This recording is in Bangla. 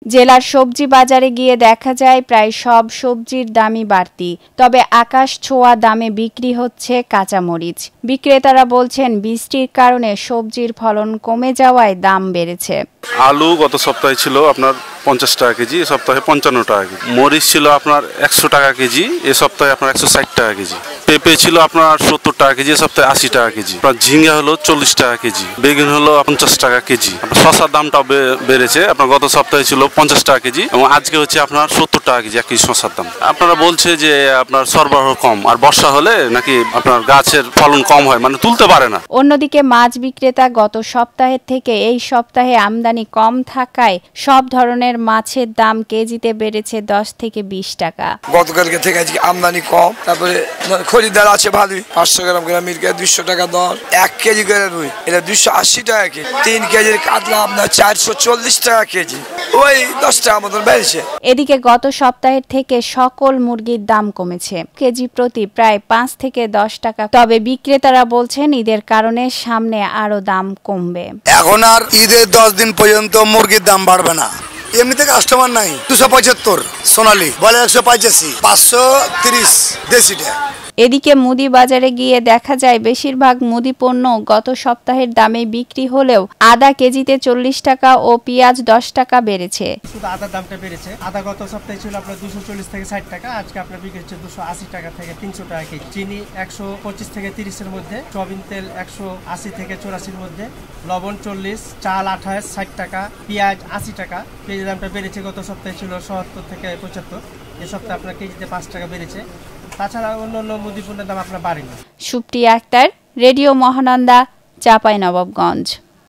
জেলার সবজি বাজারে গিয়ে দেখা যায় প্রায় সব সবজির দামই বাড়তি, তবে আকাশ ছোঁয়া দামে বিক্রি হচ্ছে কাঁচামরিচ। বিক্রেতারা বলছেন বৃষ্টির কারণে সবজির ফলন কমে যাওয়ায় দাম বেড়েছে। আলু গত সপ্তাহে ছিল আপনার 50 টাকা কেজি, এ সপ্তাহে 55 টাকা কেজি। মরিচ ছিল আপনার 100 টাকা কেজি, এ সপ্তাহে আপনার 160 টাকা কেজি। পেঁপে ছিল আপনার 70 টাকা কেজি, এ সপ্তাহে 80 টাকা কেজি। আপনার ঝিঙ্গা হলো 40 টাকা কেজি, বেগুন হলো 50 টাকা কেজি। আপনার শসার দামটাও বেড়েছে, আপনার গত সপ্তাহে ছিল 50 টাকা কেজি এবং আজকে হচ্ছে আপনার 70 টাকা কেজি 1 কেজি শসার দাম। আপনারা বলছে যে আপনার সরবরাহ কম, আর বর্ষা হলে নাকি আপনার গাছের ফলন কম হয়, মানে তুলতে পারে না। অন্যদিকে মাছ বিক্রেতা গত সপ্তাহের থেকে এই সপ্তাহে আমদানি কম থাকায় সব ধরনের মাছের দাম কেজিতে বেড়েছে 10 থেকে 20 টাকা। গতকালকে থেকে আজকে আমদানি কম, তারপরে খরিদ্দার আছে ভালোই। 500 গ্রাম করে মিরকা 200 টাকা দর, 1 কেজি করে রুই এটা 280 টাকা কেজি, 3 কেজির কাতলা আপনার 440 টাকা কেজি, ওই 10 টাকা মতন বেড়েছে। এদিকে গত সপ্তাহের থেকে সকল মুরগির দাম কমেছে, কেজি প্রতি প্রায় 5 থেকে 10 টাকা। তবে বিক্রেতারা বলছেন ঈদের কারণে সামনে আরো দাম কমবে। এখন আর ঈদের 10 দিন পর্যন্ত মুরগির দাম বাড়বে না। এমনিতে কাস্টমার নাই। 275 সোনালী বলে, 185, 530 দেশিটা। এদিকে মুদি বাজারে গিয়ে দেখা যায় বেশিরভাগ মুদি পণ্য গত সপ্তাহের দামে বিক্রি হলেও আদা কেজিতে 40 টাকা ও পেঁয়াজ 10 টাকা বেড়েছে। শুধু আদার দামটা বেড়েছে। আদা গত সপ্তাহে ছিল আপনার 240 থেকে 60 টাকা, আজকে আপনার বিক্রি হচ্ছে 280 টাকা থেকে 300 টাকা কেজি। চিনি 125 থেকে 30 এর মধ্যে, সয়াবিন তেল 180 থেকে 84 এর মধ্যে, লবণ 40, চাল 28, 60 টাকা, পেঁয়াজ 80 টাকা। পেঁয়াজের দামটা বেড়েছে, গত সপ্তাহে ছিল 77 থেকে 75, এ সপ্তাহে আপনার কেজিতে 5 টাকা বেড়েছে। তাছাড়া অন্য মুদি পণ্যের দাম আপনার বাড়েনি। সুপ্রিয়া আক্তার, রেডিও মহানন্দা, চাঁপাইনবাবগঞ্জ।